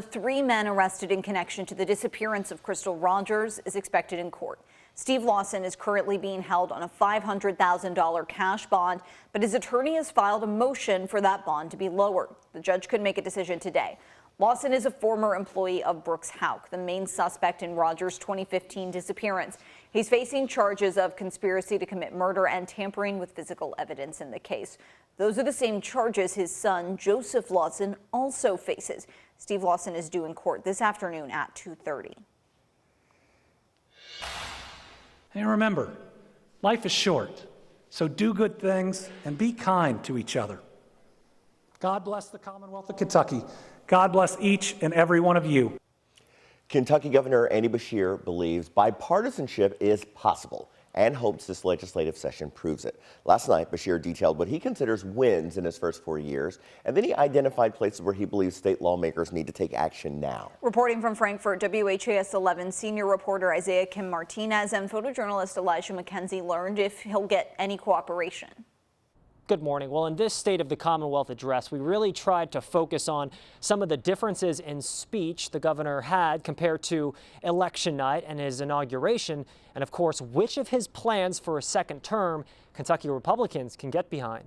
The 3 men arrested in connection to the disappearance of Crystal Rogers is expected in court. Steve Lawson is currently being held on a $500,000 cash bond, but his attorney has filed a motion for that bond to be lowered. The judge could make a decision today. Lawson is a former employee of Brooks Houck, the main suspect in Rogers' 2015 disappearance. He's facing charges of conspiracy to commit murder and tampering with physical evidence in the case. Those are the same charges his son, Joseph Lawson, also faces. Steve Lawson is due in court this afternoon at 2:30. And remember, life is short, so do good things and be kind to each other. God bless the Commonwealth of Kentucky. God bless each and every one of you. Kentucky Governor Andy Beshear believes bipartisanship is possible and hopes this legislative session proves it. Last night, Beshear detailed what he considers wins in his first 4 years, and then he identified places where he believes state lawmakers need to take action now. Reporting from Frankfort, WHAS11 senior reporter Isaiah Kim Martinez and photojournalist Elijah McKenzie learned if he'll get any cooperation. Good morning. Well, in this State of the Commonwealth address, we really tried to focus on some of the differences in speech the governor had compared to election night and his inauguration, and of course, which of his plans for a second term Kentucky Republicans can get behind.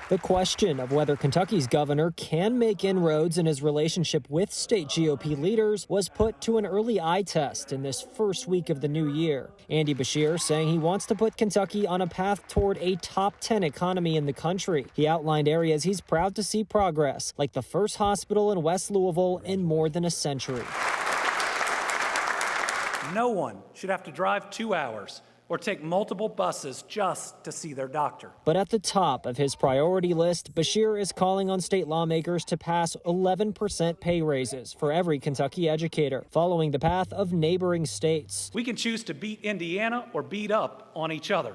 The question of whether Kentucky's governor can make inroads in his relationship with state GOP leaders was put to an early eye test in this first week of the new year. Andy Beshear saying he wants to put Kentucky on a path toward a top 10 economy in the country. He outlined areas he's proud to see progress, like the first hospital in West Louisville in more than a century. No one should have to drive 2 hours or take multiple buses just to see their doctor. But at the top of his priority list, Beshear is calling on state lawmakers to pass 11% pay raises for every Kentucky educator, following the path of neighboring states. We can choose to beat Indiana or beat up on each other.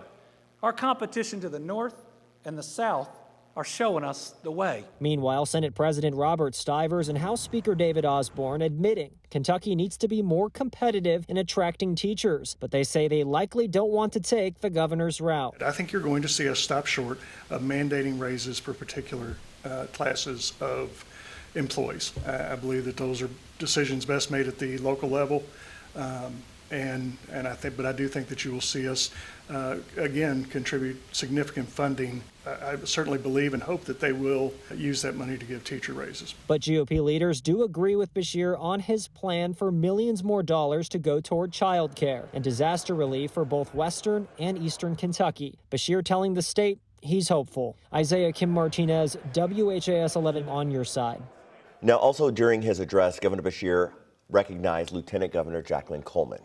Our competition to the north and the south are showing us the way. Meanwhile, Senate President Robert Stivers and House Speaker David Osborne admitting Kentucky needs to be more competitive in attracting teachers, but they say they likely don't want to take the governor's route. I think you're going to see us stop short of mandating raises for particular classes of employees. I believe that those are decisions best made at the local level. But I do think that you will see us again contribute significant funding. I certainly believe and hope that they will use that money to give teacher raises. But GOP leaders do agree with Beshear on his plan for millions more dollars to go toward child care and disaster relief for both Western and Eastern Kentucky. Beshear telling the state he's hopeful. Isaiah Kim Martinez, WHAS 11 on your side. Now, also during his address, Governor Beshear recognized Lieutenant Governor Jacqueline Coleman.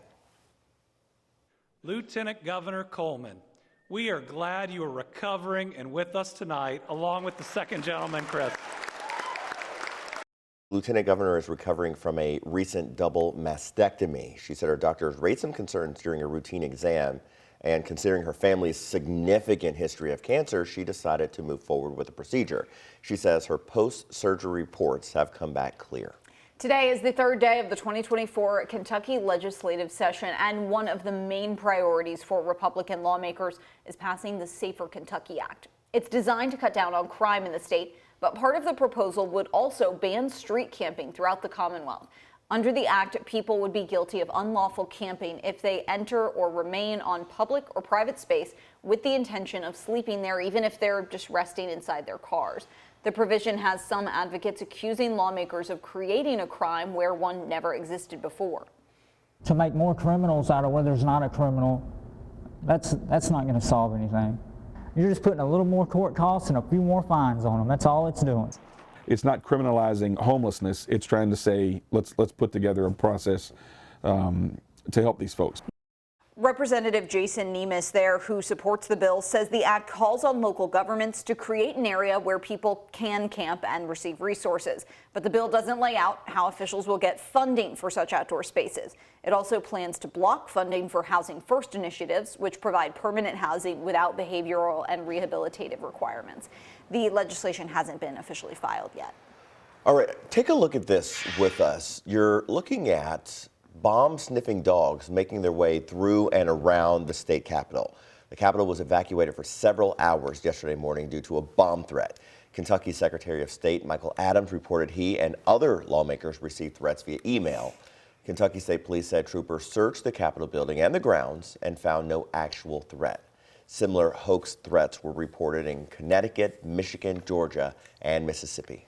Lieutenant Governor Coleman, we are glad you are recovering and with us tonight, along with the second gentleman, Chris. Lieutenant Governor is recovering from a recent double mastectomy. She said her doctors raised some concerns during a routine exam, and considering her family's significant history of cancer, she decided to move forward with the procedure. She says her post-surgery reports have come back clear. Today is the third day of the 2024 Kentucky legislative session, and one of the main priorities for Republican lawmakers is passing the Safer Kentucky Act. It's designed to cut down on crime in the state, but part of the proposal would also ban street camping throughout the Commonwealth. Under the act, people would be guilty of unlawful camping if they enter or remain on public or private space with the intention of sleeping there, even if they're just resting inside their cars. The provision has some advocates accusing lawmakers of creating a crime where one never existed before. To make more criminals out of where there's not a criminal, that's not going to solve anything. You're just putting a little more court costs and a few more fines on them. That's all it's doing. It's not criminalizing homelessness. It's trying to say, let's put together a process to help these folks. Representative Jason Nemes there, who supports the bill, says the act calls on local governments to create an area where people can camp and receive resources. But the bill doesn't lay out how officials will get funding for such outdoor spaces. It also plans to block funding for Housing First initiatives, which provide permanent housing without behavioral and rehabilitative requirements. The legislation hasn't been officially filed yet. All right, take a look at this with us. You're looking at bomb-sniffing dogs making their way through and around the state capitol. The capitol was evacuated for several hours yesterday morning due to a bomb threat. Kentucky Secretary of State Michael Adams reported he and other lawmakers received threats via email. Kentucky State Police said troopers searched the Capitol building and the grounds and found no actual threat. Similar hoax threats were reported in Connecticut, Michigan, Georgia, and Mississippi.